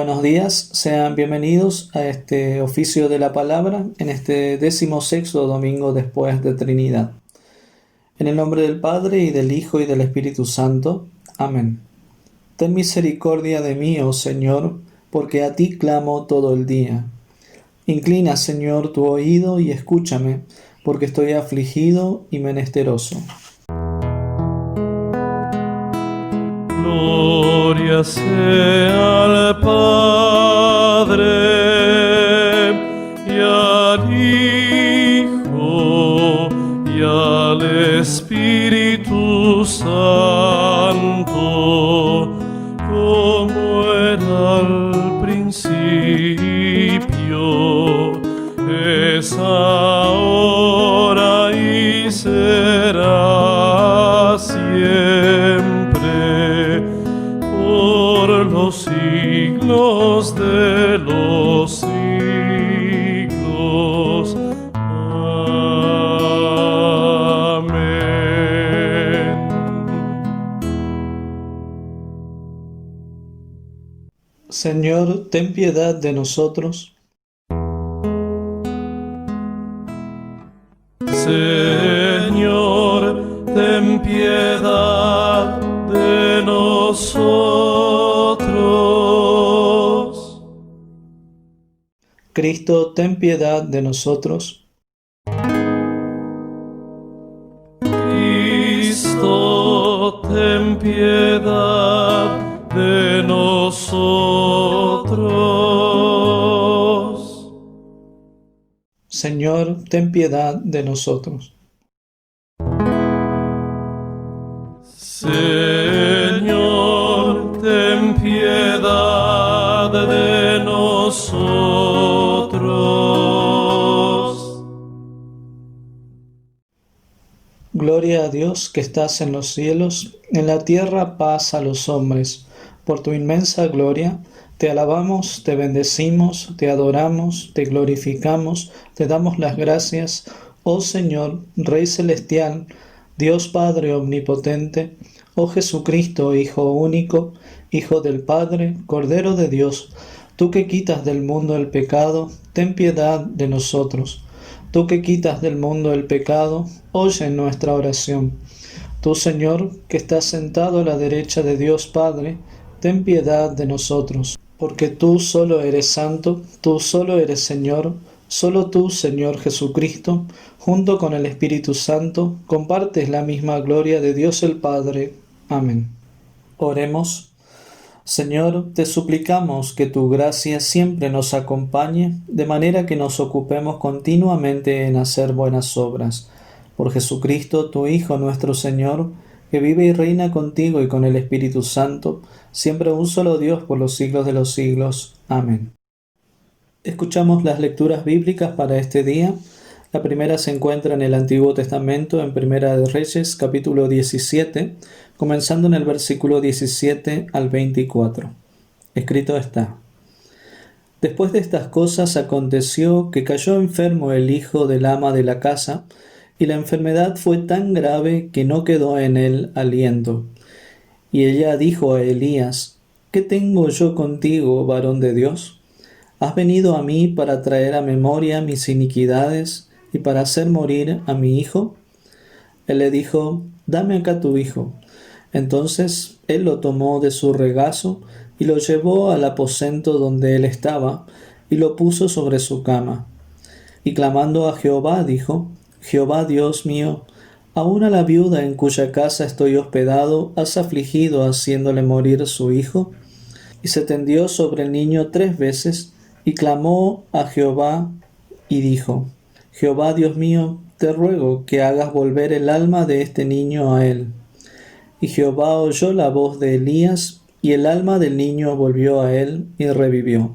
Buenos días, sean bienvenidos a este oficio de la palabra en este 16º domingo después de Trinidad. En el nombre del Padre, y del Hijo, y del Espíritu Santo. Amén. Ten misericordia de mí, oh Señor, porque a ti clamo todo el día. Inclina, Señor, tu oído y escúchame, porque estoy afligido y menesteroso. Gloria sea al Padre y al Hijo y al Espíritu Santo, como era al principio, es ahora y será siempre, por los siglos de los siglos. Amén. Señor, ten piedad de nosotros. Señor, ten piedad de nosotros. Cristo, ten piedad de nosotros. Cristo, ten piedad de nosotros. Señor, ten piedad de nosotros. Señor, ten piedad de nosotros. Gloria a Dios que estás en los cielos, en la tierra paz a los hombres. Por tu inmensa gloria, te alabamos, te bendecimos, te adoramos, te glorificamos, te damos las gracias, oh Señor, Rey celestial, Dios Padre omnipotente, oh Jesucristo, Hijo único, Hijo del Padre, Cordero de Dios, tú que quitas del mundo el pecado, ten piedad de nosotros. Tú que quitas del mundo el pecado, oye nuestra oración. Tú, Señor, que estás sentado a la derecha de Dios Padre, ten piedad de nosotros. Porque tú solo eres santo, tú solo eres Señor, solo tú, Señor Jesucristo, junto con el Espíritu Santo, compartes la misma gloria de Dios el Padre. Amén. Oremos. Señor, te suplicamos que tu gracia siempre nos acompañe, de manera que nos ocupemos continuamente en hacer buenas obras. Por Jesucristo, tu Hijo nuestro Señor, que vive y reina contigo y con el Espíritu Santo, siempre un solo Dios por los siglos de los siglos. Amén. Escuchamos las lecturas bíblicas para este día. La primera se encuentra en el Antiguo Testamento, en Primera de Reyes, capítulo 17, comenzando en el versículo 17 al 24. Escrito está: Después de estas cosas aconteció que cayó enfermo el hijo del ama de la casa, y la enfermedad fue tan grave que no quedó en él aliento. Y ella dijo a Elías: ¿Qué tengo yo contigo, varón de Dios? ¿Has venido a mí para traer a memoria mis iniquidades y para hacer morir a mi hijo? Él le dijo: Dame acá tu hijo. Entonces él lo tomó de su regazo y lo llevó al aposento donde él estaba y lo puso sobre su cama. Y clamando a Jehová dijo: Jehová Dios mío, aún a la viuda en cuya casa estoy hospedado has afligido haciéndole morir su hijo. Y se tendió sobre el niño 3 veces y clamó a Jehová y dijo: Jehová Dios mío, te ruego que hagas volver el alma de este niño a él. Y Jehová oyó la voz de Elías, y el alma del niño volvió a él y revivió.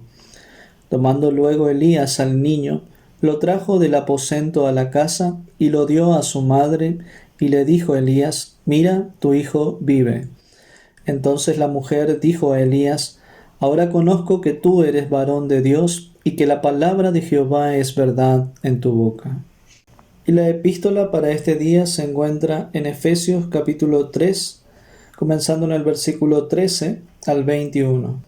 Tomando luego Elías al niño, lo trajo del aposento a la casa y lo dio a su madre, y le dijo Elías: Mira, tu hijo vive. Entonces la mujer dijo a Elías: Ahora conozco que tú eres varón de Dios y que la palabra de Jehová es verdad en tu boca. Y la epístola para este día se encuentra en Efesios capítulo 3, comenzando en el versículo 13 al 21.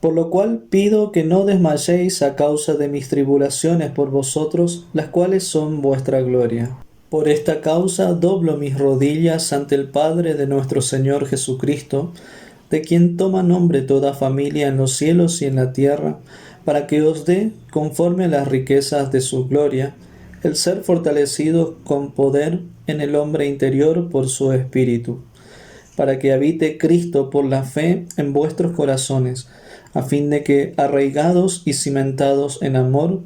Por lo cual pido que no desmayéis a causa de mis tribulaciones por vosotros, las cuales son vuestra gloria. Por esta causa doblo mis rodillas ante el Padre de nuestro Señor Jesucristo, de quien toma nombre toda familia en los cielos y en la tierra, para que os dé, conforme a las riquezas de su gloria, el ser fortalecido con poder en el hombre interior por su Espíritu, para que habite Cristo por la fe en vuestros corazones, a fin de que, arraigados y cimentados en amor,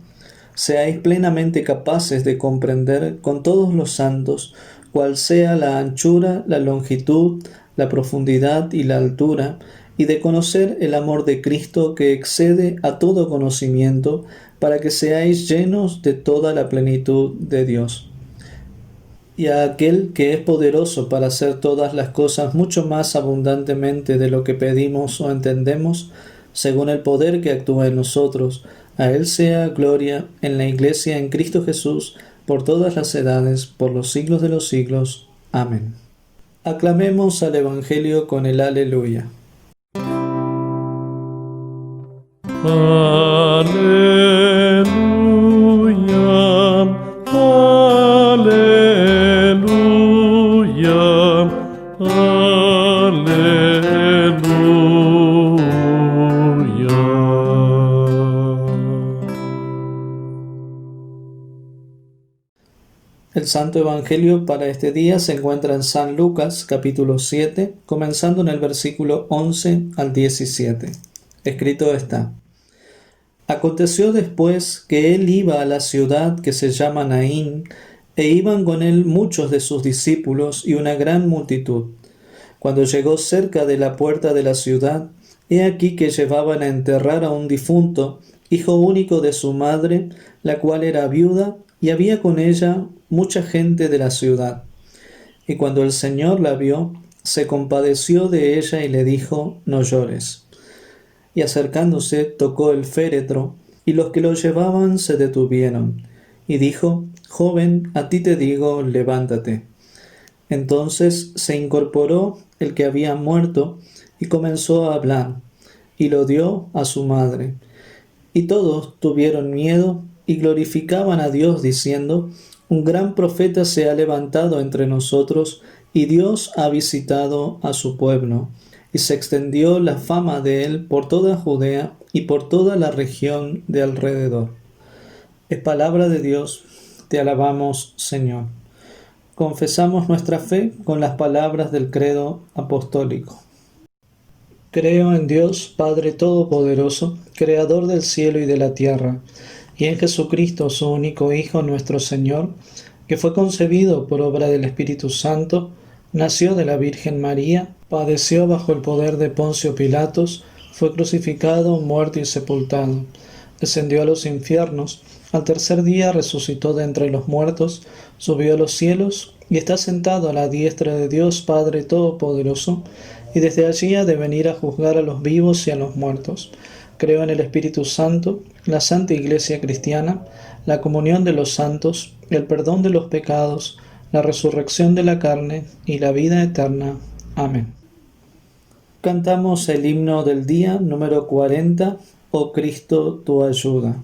seáis plenamente capaces de comprender con todos los santos cuál sea la anchura, la longitud, la profundidad y la altura, y de conocer el amor de Cristo que excede a todo conocimiento, para que seáis llenos de toda la plenitud de Dios. Y a aquel que es poderoso para hacer todas las cosas mucho más abundantemente de lo que pedimos o entendemos, según el poder que actúa en nosotros, a Él sea gloria en la Iglesia en Cristo Jesús, por todas las edades, por los siglos de los siglos. Amén. Aclamemos al Evangelio con el Aleluya. Aleluya, aleluya, El Santo Evangelio para este día se encuentra en San Lucas, capítulo 7, comenzando en el versículo 11 al 17. Escrito está: Aconteció después que él iba a la ciudad que se llama Naín, e iban con él muchos de sus discípulos y una gran multitud. Cuando llegó cerca de la puerta de la ciudad, he aquí que llevaban a enterrar a un difunto, hijo único de su madre, la cual era viuda, y había con ella mucha gente de la ciudad. Y cuando el Señor la vio, se compadeció de ella y le dijo: No llores. Y acercándose, tocó el féretro, y los que lo llevaban se detuvieron. Y dijo: Joven, a ti te digo, levántate. Entonces se incorporó el que había muerto, y comenzó a hablar, y lo dio a su madre. Y todos tuvieron miedo, y glorificaban a Dios, diciendo: Un gran profeta se ha levantado entre nosotros, y Dios ha visitado a su pueblo. Y se extendió la fama de él por toda Judea y por toda la región de alrededor. Es palabra de Dios, te alabamos, Señor. Confesamos nuestra fe con las palabras del credo apostólico. Creo en Dios, Padre Todopoderoso, Creador del cielo y de la tierra, y en Jesucristo, su único Hijo, nuestro Señor, que fue concebido por obra del Espíritu Santo, nació de la Virgen María, padeció bajo el poder de Poncio Pilatos, fue crucificado, muerto y sepultado, descendió a los infiernos, al tercer día resucitó de entre los muertos, subió a los cielos y está sentado a la diestra de Dios Padre Todopoderoso, y desde allí ha de venir a juzgar a los vivos y a los muertos. Creo en el Espíritu Santo, la Santa Iglesia Cristiana, la comunión de los santos, el perdón de los pecados, la resurrección de la carne y la vida eterna. Amén. Cantamos el himno del día número 40, Oh Cristo, tu ayuda.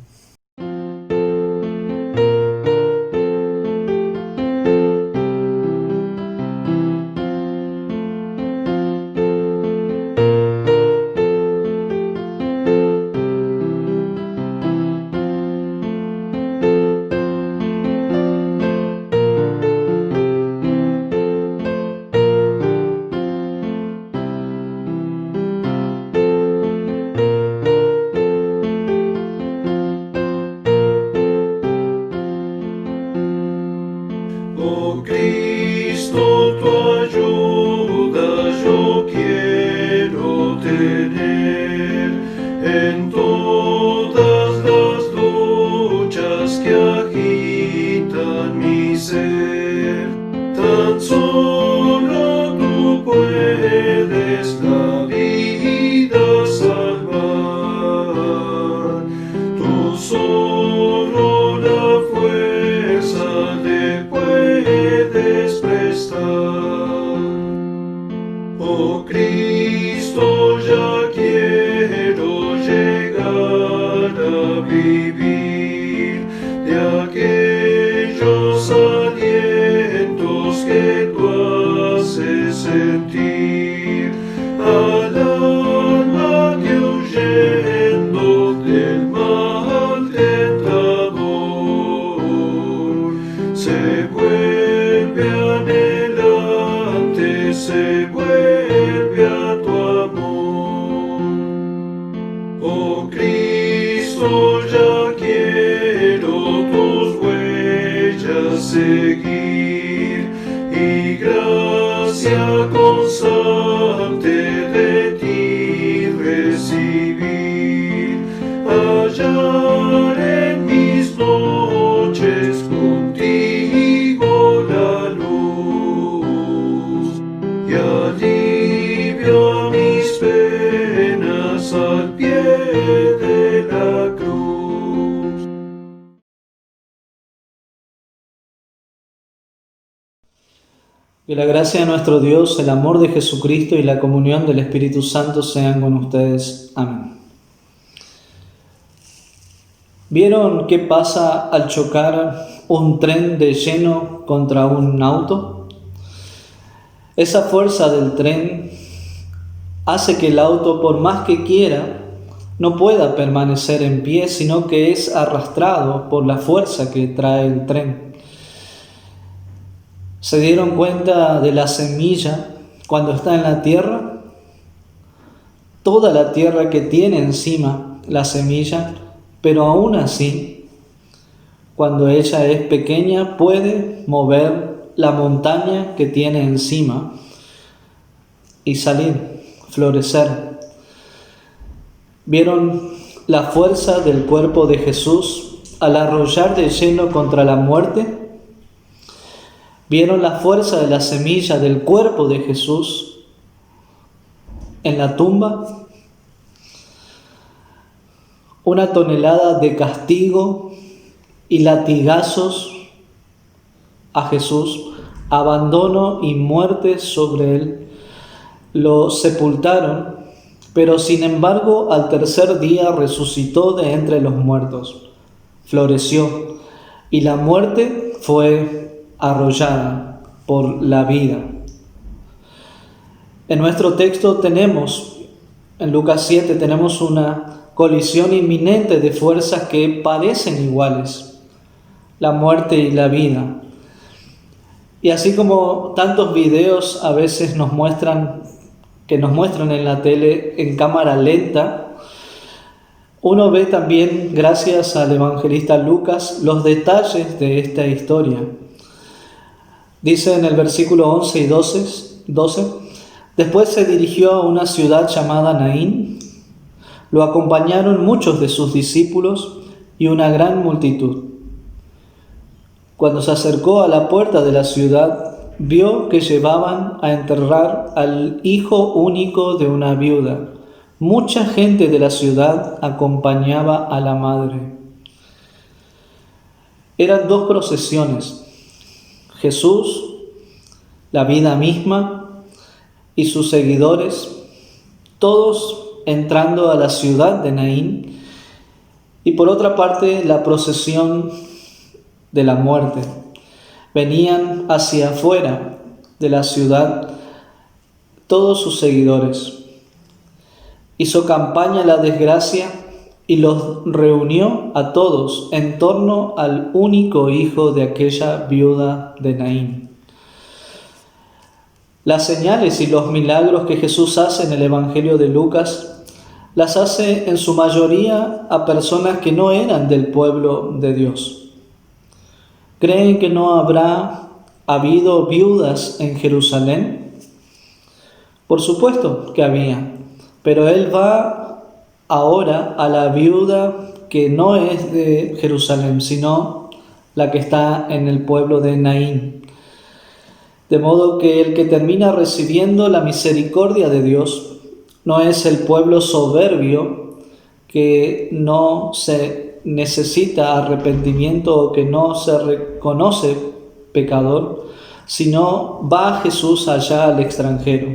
Oh Cristo, tu ayuda yo quiero tener en todas las luchas que agitan mi ser. Tan solo tú puedes la vida salvar, tú solo la fuerza le puedes prestar. y gracia constante de ti recibir, hallar en mis noches contigo la luz y alivio a mis penas al pie de la cruz. Que la gracia de nuestro Dios, el amor de Jesucristo y la comunión del Espíritu Santo sean con ustedes. Amén. ¿Vieron qué pasa al chocar un tren de lleno contra un auto? Esa fuerza del tren hace que el auto, por más que quiera, no pueda permanecer en pie, sino que es arrastrado por la fuerza que trae el tren. ¿Se dieron cuenta de la semilla cuando está en la tierra? Toda la tierra que tiene encima la semilla, pero aún así, cuando ella es pequeña, puede mover la montaña que tiene encima y salir, florecer. ¿Vieron la fuerza del cuerpo de Jesús al arrollar de lleno contra la muerte? ¿Vieron la fuerza de la semilla del cuerpo de Jesús en la tumba? Una tonelada de castigo y latigazos a Jesús, abandono y muerte sobre él. Lo sepultaron, pero sin embargo al tercer día resucitó de entre los muertos, floreció, y la muerte fue arrollada por la vida. En nuestro texto tenemos, en Lucas 7, tenemos una colisión inminente de fuerzas que parecen iguales, la muerte y la vida. Y así como tantos videos a veces nos muestran en la tele en cámara lenta, uno ve también, gracias al evangelista Lucas, los detalles de esta historia. Dice en el versículo 11 y 12, después se dirigió a una ciudad llamada Naín. Lo acompañaron muchos de sus discípulos y una gran multitud. Cuando se acercó a la puerta de la ciudad, vio que llevaban a enterrar al hijo único de una viuda. Mucha gente de la ciudad acompañaba a la madre. Eran dos procesiones: Jesús, la vida misma, y sus seguidores, todos entrando a la ciudad de Naín, y por otra parte la procesión de la muerte. Venían hacia afuera de la ciudad todos sus seguidores. Hizo campaña la desgracia y los reunió a todos en torno al único hijo de aquella viuda de Naín. Las señales y los milagros que Jesús hace en el Evangelio de Lucas las hace en su mayoría a personas que no eran del pueblo de Dios. ¿Creen que no habrá habido viudas en Jerusalén? Por supuesto que había, pero Él va ahora a la viuda que no es de Jerusalén, sino la que está en el pueblo de Naín. De modo que el que termina recibiendo la misericordia de Dios no es el pueblo soberbio que no se necesita arrepentimiento o que no se reconoce pecador, sino va Jesús allá al extranjero.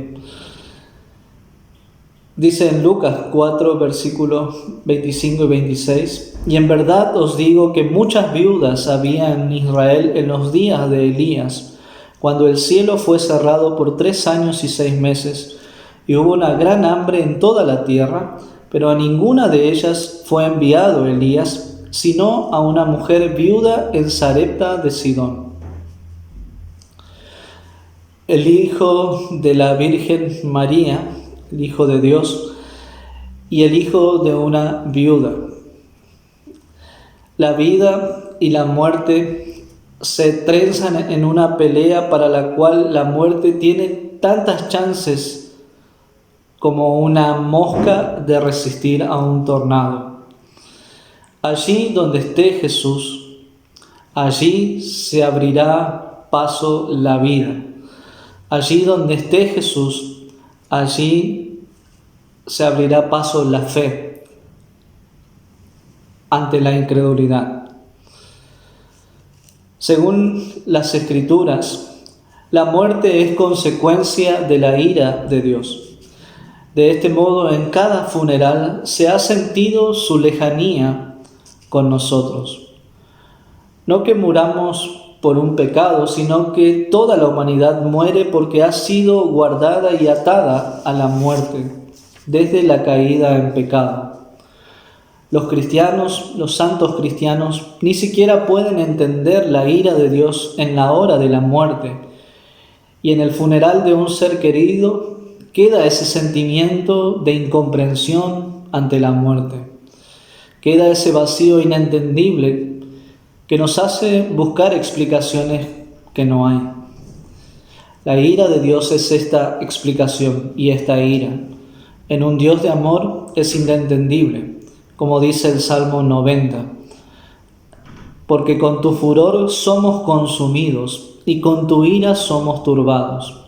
Dice en Lucas 4, versículos 25 y 26, y en verdad os digo que muchas viudas había en Israel en los días de Elías, cuando el cielo fue cerrado por 3 años y 6 meses, y hubo una gran hambre en toda la tierra, pero a ninguna de ellas fue enviado Elías, sino a una mujer viuda en Sarepta de Sidón. El hijo de la Virgen María, el Hijo de Dios, y el hijo de una viuda. La vida y la muerte se trenzan en una pelea para la cual la muerte tiene tantas chances como una mosca de resistir a un tornado. Allí donde esté Jesús, allí se abrirá paso la vida. Allí donde esté Jesús, allí se abrirá paso la fe ante la incredulidad. Según las Escrituras, la muerte es consecuencia de la ira de Dios. De este modo, en cada funeral se ha sentido su lejanía con nosotros. No que muramos por un pecado, sino que toda la humanidad muere porque ha sido guardada y atada a la muerte desde la caída en pecado. Los cristianos, los santos cristianos, ni siquiera pueden entender la ira de Dios en la hora de la muerte. Y en el funeral de un ser querido queda ese sentimiento de incomprensión ante la muerte. Queda ese vacío inentendible que nos hace buscar explicaciones que no hay. La ira de Dios es esta explicación y esta ira. En un Dios de amor es inentendible, como dice el Salmo 90. Porque con tu furor somos consumidos y con tu ira somos turbados.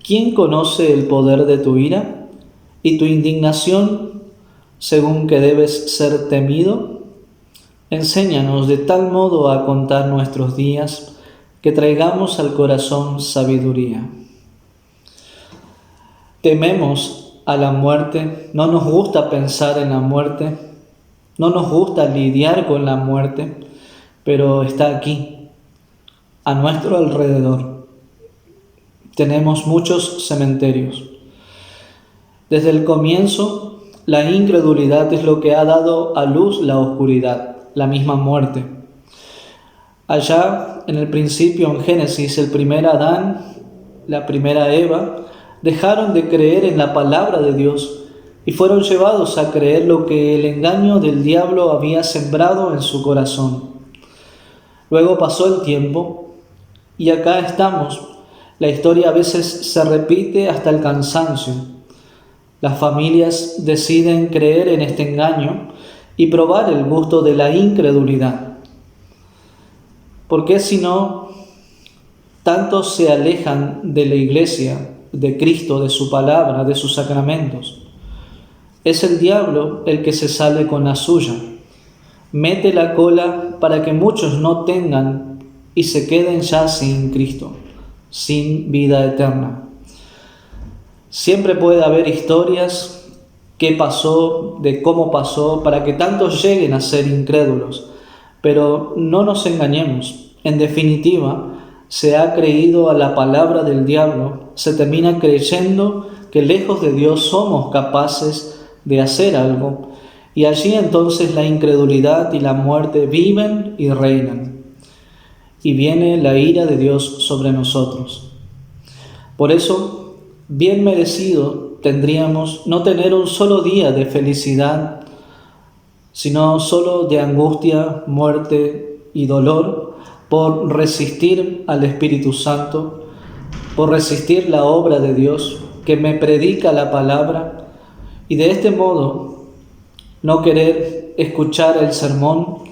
¿Quién conoce el poder de tu ira y tu indignación según que debes ser temido? Enséñanos de tal modo a contar nuestros días que traigamos al corazón sabiduría. Tememos a la muerte, no nos gusta pensar en la muerte, no nos gusta lidiar con la muerte, pero está aquí, a nuestro alrededor. Tenemos muchos cementerios. Desde el comienzo, la incredulidad es lo que ha dado a luz la oscuridad, la misma muerte. Allá, en el principio, en Génesis, el primer Adán, la primera Eva, dejaron de creer en la palabra de Dios y fueron llevados a creer lo que el engaño del diablo había sembrado en su corazón. Luego pasó el tiempo y acá estamos. La historia a veces se repite hasta el cansancio. Las familias deciden creer en este engaño y probar el gusto de la incredulidad. ¿Por qué si no tantos se alejan de la iglesia, de Cristo, de su palabra, de sus sacramentos? Es el diablo el que se sale con la suya. Mete la cola para que muchos no tengan y se queden ya sin Cristo, sin vida eterna. Siempre puede haber historias qué pasó, de cómo pasó, para que tantos lleguen a ser incrédulos. Pero no nos engañemos. En definitiva, se ha creído a la palabra del diablo, se termina creyendo que lejos de Dios somos capaces de hacer algo, y allí entonces la incredulidad y la muerte viven y reinan. Y viene la ira de Dios sobre nosotros. Por eso, bien merecido tendríamos no tener un solo día de felicidad, sino solo de angustia, muerte y dolor por resistir al Espíritu Santo, por resistir la obra de Dios que me predica la palabra, y de este modo no querer escuchar el sermón,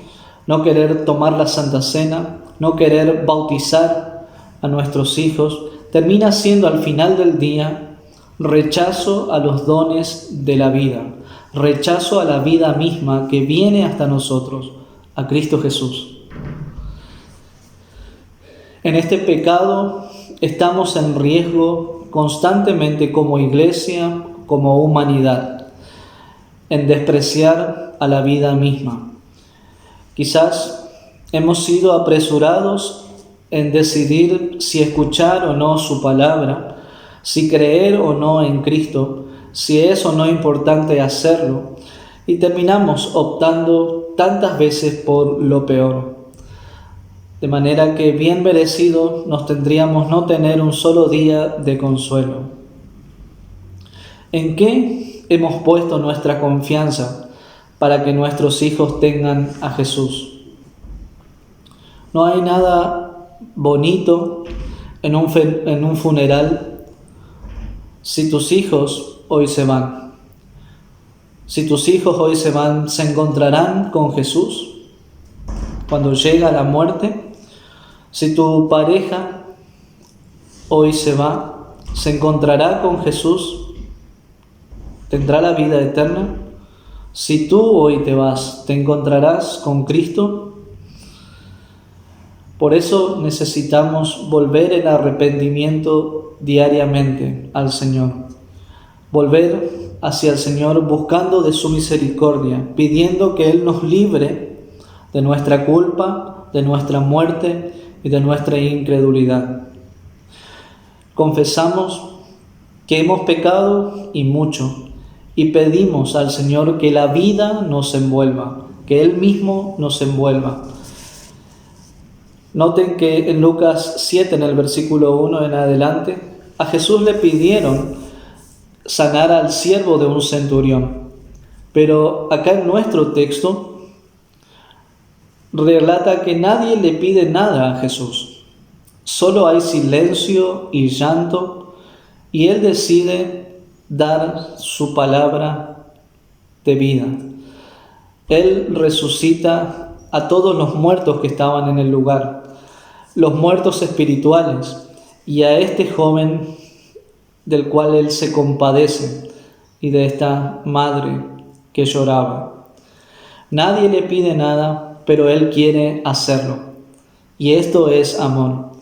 no querer tomar la Santa Cena, no querer bautizar a nuestros hijos, termina siendo al final del día rechazo a los dones de la vida, rechazo a la vida misma que viene hasta nosotros, a Cristo Jesús. En este pecado estamos en riesgo constantemente como iglesia, como humanidad, en despreciar a la vida misma. Quizás hemos sido apresurados en decidir si escuchar o no su palabra, si creer o no en Cristo, si es o no importante hacerlo, y terminamos optando tantas veces por lo peor. De manera que bien merecido nos tendríamos no tener un solo día de consuelo. ¿En qué hemos puesto nuestra confianza para que nuestros hijos tengan a Jesús? No hay nada bonito en un funeral si tus hijos hoy se van. Si tus hijos hoy se van, ¿se encontrarán con Jesús cuando llega la muerte? Si tu pareja hoy se va, ¿se encontrará con Jesús? ¿Tendrá la vida eterna? Si tú hoy te vas, ¿te encontrarás con Cristo? Por eso necesitamos volver en arrepentimiento diariamente al Señor. Volver hacia el Señor buscando de su misericordia, pidiendo que Él nos libre de nuestra culpa, de nuestra muerte y de nuestra incredulidad. Confesamos que hemos pecado y mucho, y pedimos al Señor que la vida nos envuelva, que Él mismo nos envuelva. Noten que en Lucas 7, en el versículo 1 en adelante, a Jesús le pidieron sanar al siervo de un centurión. Pero acá en nuestro texto relata que nadie le pide nada a Jesús. Solo hay silencio y llanto, y Él decide dar su palabra de vida. Él resucita a todos los muertos que estaban en el lugar, los muertos espirituales, y a este joven del cual Él se compadece, y de esta madre que lloraba. Nadie le pide nada, pero Él quiere hacerlo. Y esto es amor.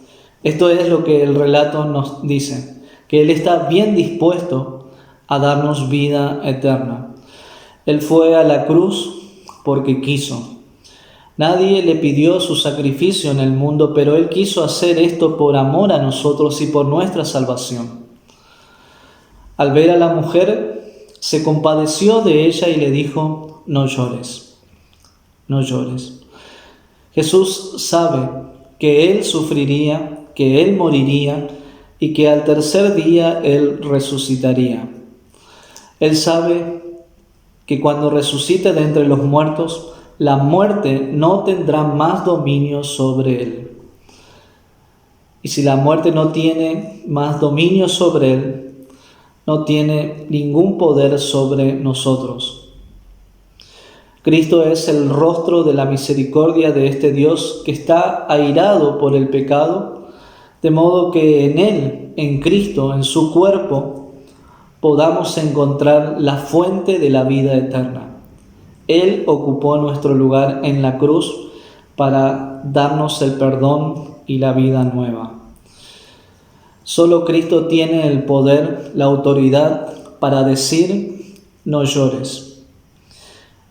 Esto es lo que el relato nos dice, que Él está bien dispuesto a darnos vida eterna. Él fue a la cruz porque quiso. Nadie le pidió su sacrificio en el mundo, pero Él quiso hacer esto por amor a nosotros y por nuestra salvación. Al ver a la mujer, se compadeció de ella y le dijo: no llores, no llores. Jesús sabe que Él sufriría, que Él moriría y que al tercer día Él resucitaría. Él sabe que cuando resucite de entre los muertos, la muerte no tendrá más dominio sobre Él. Y si la muerte no tiene más dominio sobre Él, no tiene ningún poder sobre nosotros. Cristo es el rostro de la misericordia de este Dios que está airado por el pecado, de modo que en Él, en Cristo, en su cuerpo, podamos encontrar la fuente de la vida eterna. Él ocupó nuestro lugar en la cruz para darnos el perdón y la vida nueva. Solo Cristo tiene el poder, la autoridad para decir: no llores.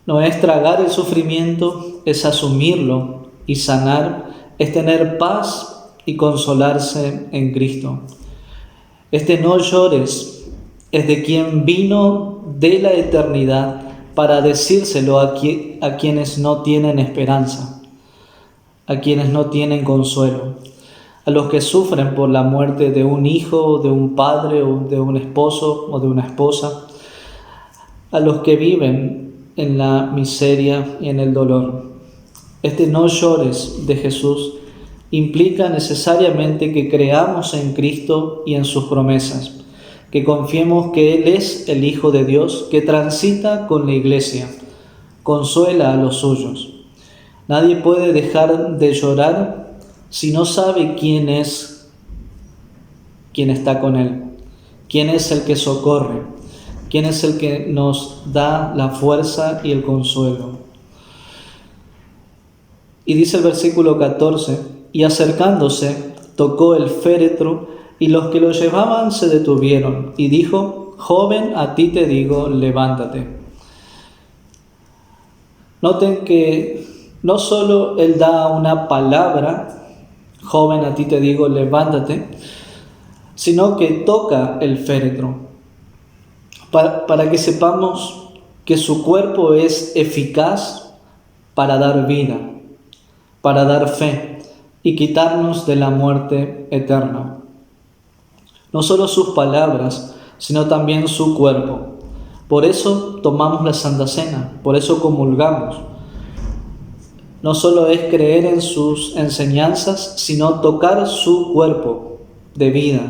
No es tragar el sufrimiento, es asumirlo, y sanar es tener paz y consolarse en Cristo. Este no llores es de quien vino de la eternidad para decírselo a quienes no tienen esperanza, a quienes no tienen consuelo, a los que sufren por la muerte de un hijo, de un padre, o de un esposo o de una esposa, a los que viven en la miseria y en el dolor. Este no llores de Jesús implica necesariamente que creamos en Cristo y en sus promesas, que confiemos que Él es el Hijo de Dios, que transita con la Iglesia, consuela a los suyos. Nadie puede dejar de llorar si no sabe quién es quien está con Él, quién es el que socorre, quién es el que nos da la fuerza y el consuelo. Y dice el versículo 14: y acercándose, tocó el féretro, y los que lo llevaban se detuvieron, y dijo: joven, a ti te digo, levántate. Noten que no solo Él da una palabra, joven, a ti te digo, levántate, sino que toca el féretro, para que sepamos que su cuerpo es eficaz para dar vida, para dar fe y quitarnos de la muerte eterna. No solo sus palabras, sino también su cuerpo. Por eso tomamos la Santa Cena, por eso comulgamos. no solo es creer en sus enseñanzas, sino tocar su cuerpo de vida.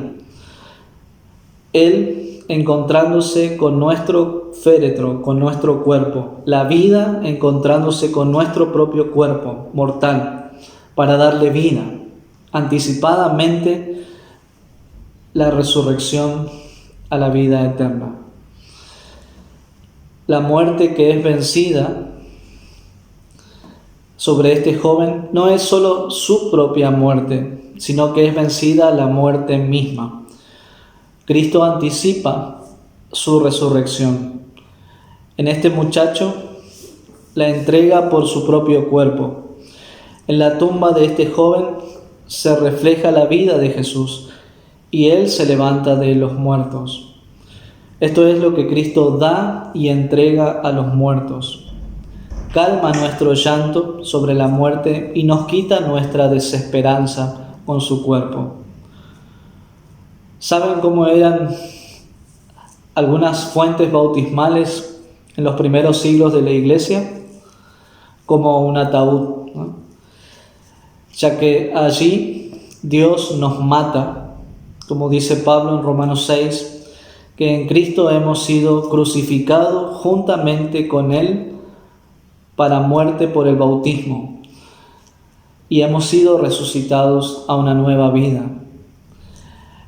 Él encontrándose con nuestro féretro, con nuestro cuerpo, la vida encontrándose con nuestro propio cuerpo mortal, para darle vida, anticipadamente la resurrección a la vida eterna. La muerte que es vencida sobre este joven no es solo su propia muerte, sino que es vencida la muerte misma. Cristo anticipa su resurrección. En este muchacho la entrega por su propio cuerpo. En la tumba de este joven se refleja la vida de Jesús y Él se levanta de los muertos. Esto es lo que Cristo da y entrega a los muertos. Calma nuestro llanto sobre la muerte y nos quita nuestra desesperanza con su cuerpo. ¿Saben cómo eran algunas fuentes bautismales en los primeros siglos de la Iglesia? Como un ataúd, ¿no? Ya que allí Dios nos mata, como dice Pablo en Romanos 6, que en Cristo hemos sido crucificados juntamente con Él para muerte por el bautismo, y hemos sido resucitados a una nueva vida.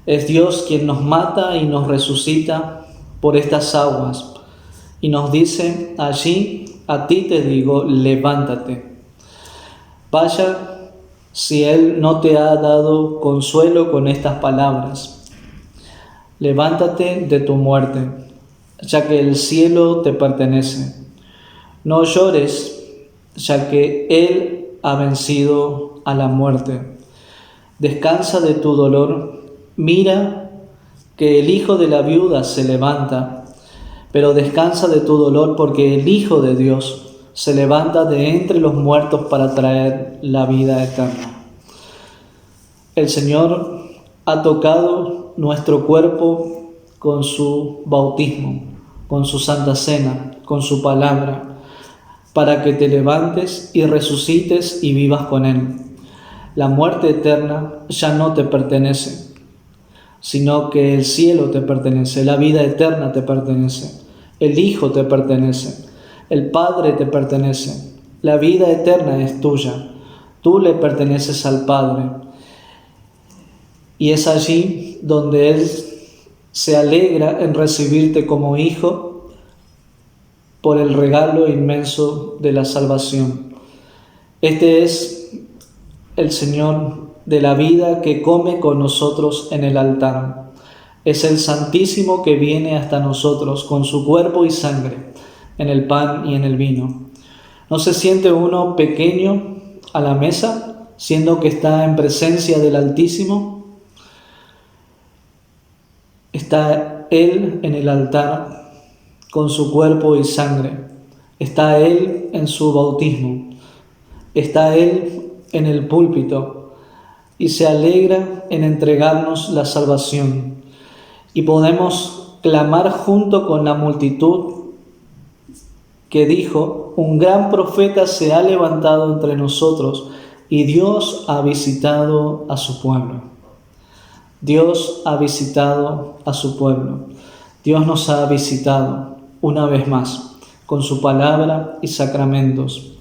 Es Dios quien nos mata y nos resucita por estas aguas, y nos dice allí: a ti te digo, levántate. Vaya si Él no te ha dado consuelo con estas palabras. Levántate de tu muerte, ya que el cielo te pertenece. No llores, ya que Él ha vencido a la muerte. Descansa de tu dolor. Mira que el hijo de la viuda se levanta, pero descansa de tu dolor porque el Hijo de Dios se levanta de entre los muertos para traer la vida eterna. El Señor ha tocado nuestro cuerpo con su bautismo, con su Santa Cena, con su palabra, para que te levantes y resucites y vivas con Él. La muerte eterna ya no te pertenece, sino que el cielo te pertenece, la vida eterna te pertenece, el Hijo te pertenece, el Padre te pertenece, la vida eterna es tuya, tú le perteneces al Padre. Y es allí donde Él se alegra en recibirte como hijo por el regalo inmenso de la salvación. Este es el Señor de la vida que come con nosotros en el altar. Es el Santísimo que viene hasta nosotros con su cuerpo y sangre en el pan y en el vino. ¿No se siente uno pequeño a la mesa, siendo que está en presencia del Altísimo? Está Él en el altar con su cuerpo y sangre. Está Él en su bautismo. Está Él en el púlpito y se alegra en entregarnos la salvación. Y podemos clamar junto con la multitud que dijo: un gran profeta se ha levantado entre nosotros y Dios ha visitado a su pueblo. Dios ha visitado a su pueblo. Dios nos ha visitado una vez más con su palabra y sacramentos.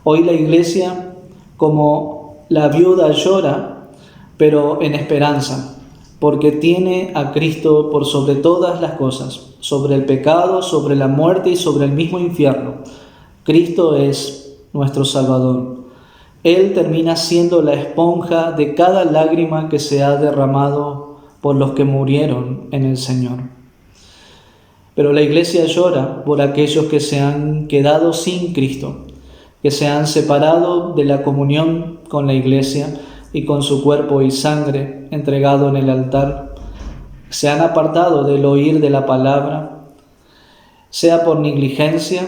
Hoy la Iglesia, como la viuda, llora, pero en esperanza, porque tiene a Cristo por sobre todas las cosas, sobre el pecado, sobre la muerte y sobre el mismo infierno. Cristo es nuestro Salvador. Él termina siendo la esponja de cada lágrima que se ha derramado por los que murieron en el Señor. Pero la Iglesia llora por aquellos que se han quedado sin Cristo, que se han separado de la comunión con la Iglesia y con su cuerpo y sangre entregado en el altar, se han apartado del oír de la palabra, sea por negligencia,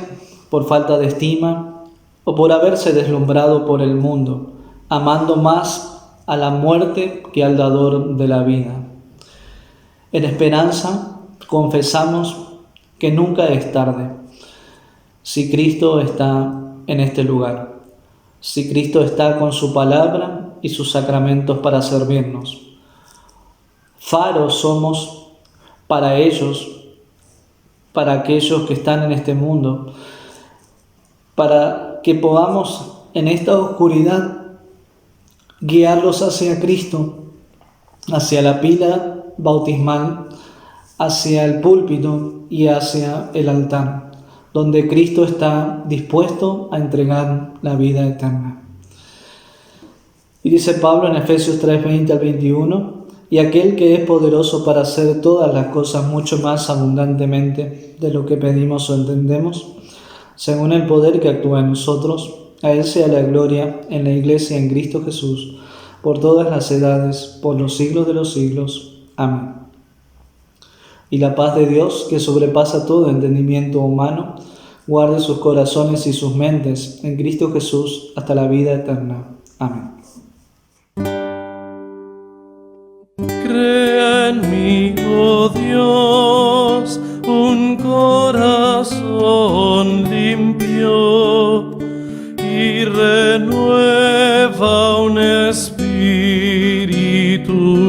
por falta de estima o por haberse deslumbrado por el mundo, amando más a la muerte que al dador de la vida. En esperanza confesamos que nunca es tarde, si Cristo está en este lugar. si Cristo está con su palabra y sus sacramentos para servirnos. Faros somos para ellos, para aquellos que están en este mundo, para que podamos en esta oscuridad guiarlos hacia Cristo, hacia la pila bautismal, hacia el púlpito y hacia el altar, donde Cristo está dispuesto a entregar la vida eterna. Y dice Pablo en Efesios 3:20 al 21, y aquel que es poderoso para hacer todas las cosas mucho más abundantemente de lo que pedimos o entendemos, según el poder que actúa en nosotros, a Él sea la gloria en la Iglesia en Cristo Jesús, por todas las edades, por los siglos de los siglos. Amén. Y la paz de Dios, que sobrepasa todo entendimiento humano, guarde sus corazones y sus mentes en Cristo Jesús hasta la vida eterna. Amén. Crea en mí, oh Dios, un corazón limpio y renueva un espíritu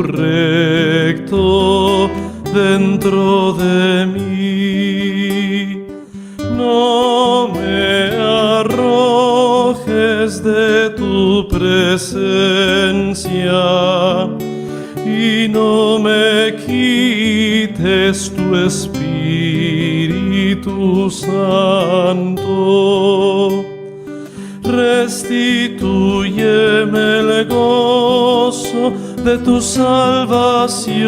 recto dentro de mí. No me arrojes de tu presencia y no me quites tu Espíritu Santo. Restitúyeme el gozo de tu salvación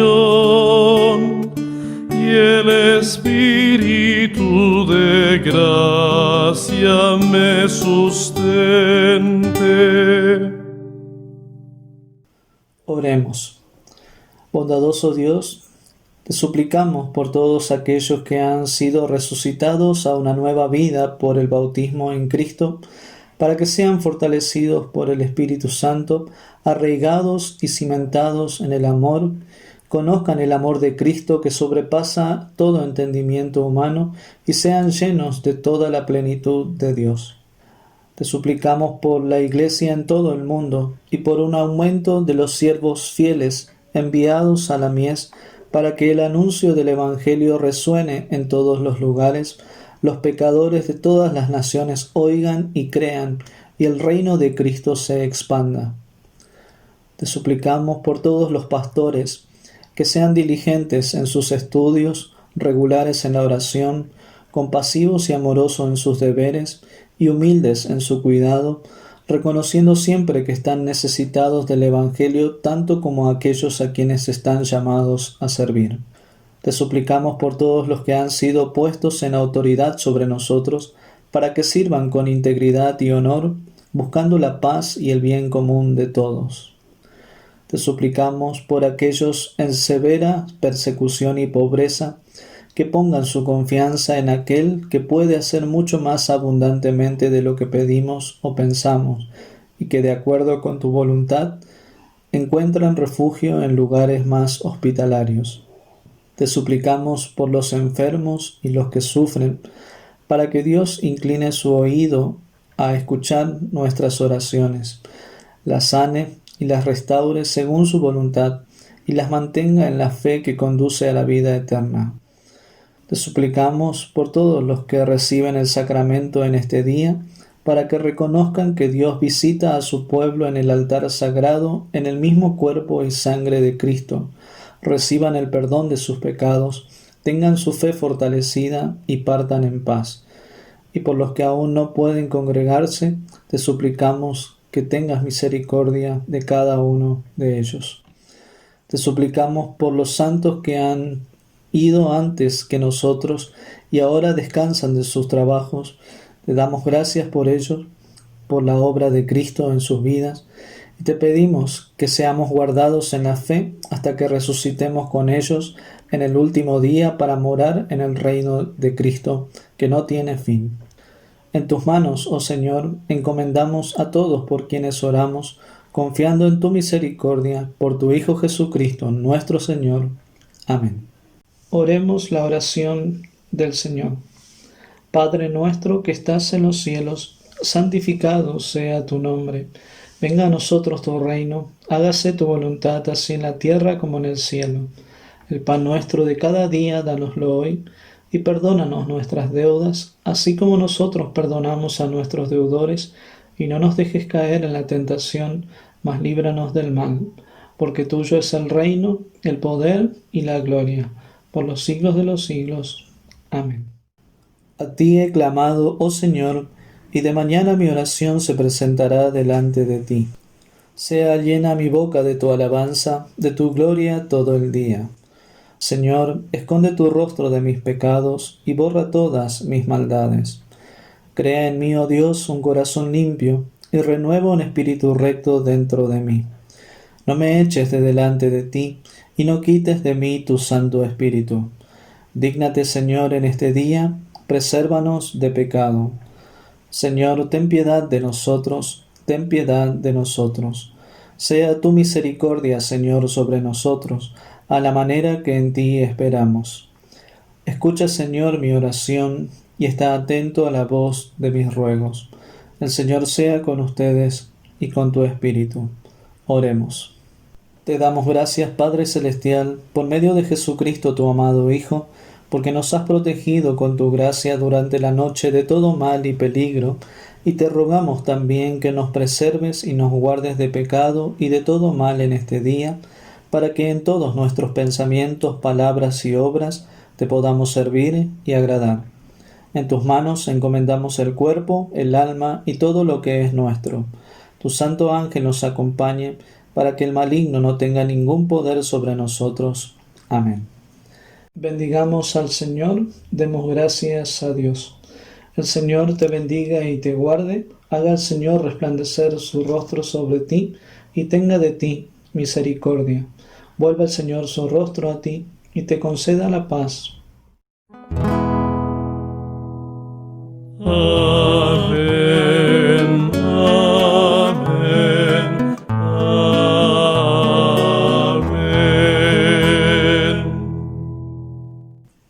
y el Espíritu de gracia me sustente. Oremos. Bondadoso Dios, te suplicamos por todos aquellos que han sido resucitados a una nueva vida por el bautismo en Cristo, para que sean fortalecidos por el Espíritu Santo, arraigados y cimentados en el amor, conozcan el amor de Cristo que sobrepasa todo entendimiento humano y sean llenos de toda la plenitud de Dios. Te suplicamos por la Iglesia en todo el mundo y por un aumento de los siervos fieles enviados a la mies, para que el anuncio del Evangelio resuene en todos los lugares, los pecadores de todas las naciones oigan y crean, y el reino de Cristo se expanda. Te suplicamos por todos los pastores, que sean diligentes en sus estudios, regulares en la oración, compasivos y amorosos en sus deberes, y humildes en su cuidado, reconociendo siempre que están necesitados del Evangelio tanto como aquellos a quienes están llamados a servir. Te suplicamos por todos los que han sido puestos en autoridad sobre nosotros, para que sirvan con integridad y honor, buscando la paz y el bien común de todos. Te suplicamos por aquellos en severa persecución y pobreza, que pongan su confianza en aquel que puede hacer mucho más abundantemente de lo que pedimos o pensamos, y que de acuerdo con tu voluntad encuentran refugio en lugares más hospitalarios. Te suplicamos por los enfermos y los que sufren, para que Dios incline su oído a escuchar nuestras oraciones, las sane y las restaure según su voluntad, y las mantenga en la fe que conduce a la vida eterna. Te suplicamos por todos los que reciben el sacramento en este día, para que reconozcan que Dios visita a su pueblo en el altar sagrado, en el mismo cuerpo y sangre de Cristo, reciban el perdón de sus pecados, tengan su fe fortalecida y partan en paz. Y por los que aún no pueden congregarse, te suplicamos que tengas misericordia de cada uno de ellos. Te suplicamos por los santos que han ido antes que nosotros y ahora descansan de sus trabajos. Te damos gracias por ellos, por la obra de Cristo en sus vidas, y te pedimos que seamos guardados en la fe hasta que resucitemos con ellos en el último día para morar en el reino de Cristo, que no tiene fin. En tus manos, oh Señor, encomendamos a todos por quienes oramos, confiando en tu misericordia, por tu Hijo Jesucristo, nuestro Señor. Amén. Oremos la oración del Señor. Padre nuestro que estás en los cielos, santificado sea tu nombre. Venga a nosotros tu reino, hágase tu voluntad así en la tierra como en el cielo. El pan nuestro de cada día, dánoslo hoy, y perdónanos nuestras deudas, así como nosotros perdonamos a nuestros deudores, y no nos dejes caer en la tentación, mas líbranos del mal, porque tuyo es el reino, el poder y la gloria, por los siglos de los siglos. Amén. A ti he clamado, oh Señor, y de mañana mi oración se presentará delante de ti. Sea llena mi boca de tu alabanza, de tu gloria todo el día. Señor, esconde tu rostro de mis pecados y borra todas mis maldades. Crea en mí, oh Dios, un corazón limpio y renueva un espíritu recto dentro de mí. No me eches de delante de ti y no quites de mí tu Santo Espíritu. Dígnate, Señor, en este día, presérvanos de pecado. Señor, ten piedad de nosotros, ten piedad de nosotros. Sea tu misericordia, Señor, sobre nosotros, a la manera que en ti esperamos. Escucha, Señor, mi oración, y está atento a la voz de mis ruegos. El Señor sea con ustedes y con tu espíritu. Oremos. Te damos gracias, Padre Celestial, por medio de Jesucristo, tu amado Hijo, porque nos has protegido con tu gracia durante la noche de todo mal y peligro, y te rogamos también que nos preserves y nos guardes de pecado y de todo mal en este día, para que en todos nuestros pensamientos, palabras y obras te podamos servir y agradar. En tus manos encomendamos el cuerpo, el alma y todo lo que es nuestro. Tu santo ángel nos acompañe, para que el maligno no tenga ningún poder sobre nosotros. Amén. Bendigamos al Señor, demos gracias a Dios. El Señor te bendiga y te guarde, haga el Señor resplandecer su rostro sobre ti y tenga de ti misericordia. Vuelva el Señor su rostro a ti y te conceda la paz. Amén, amén, amén.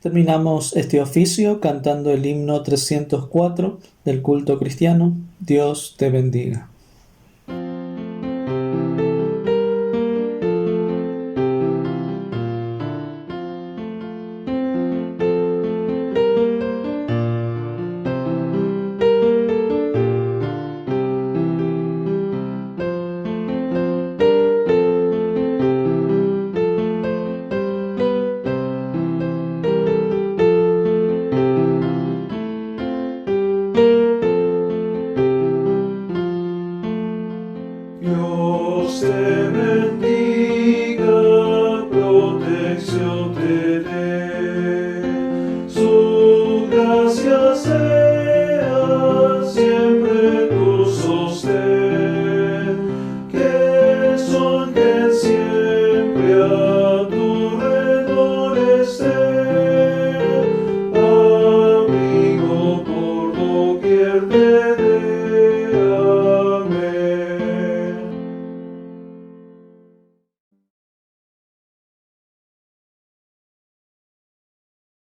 Terminamos este oficio cantando el himno 304 del culto cristiano. Dios te bendiga.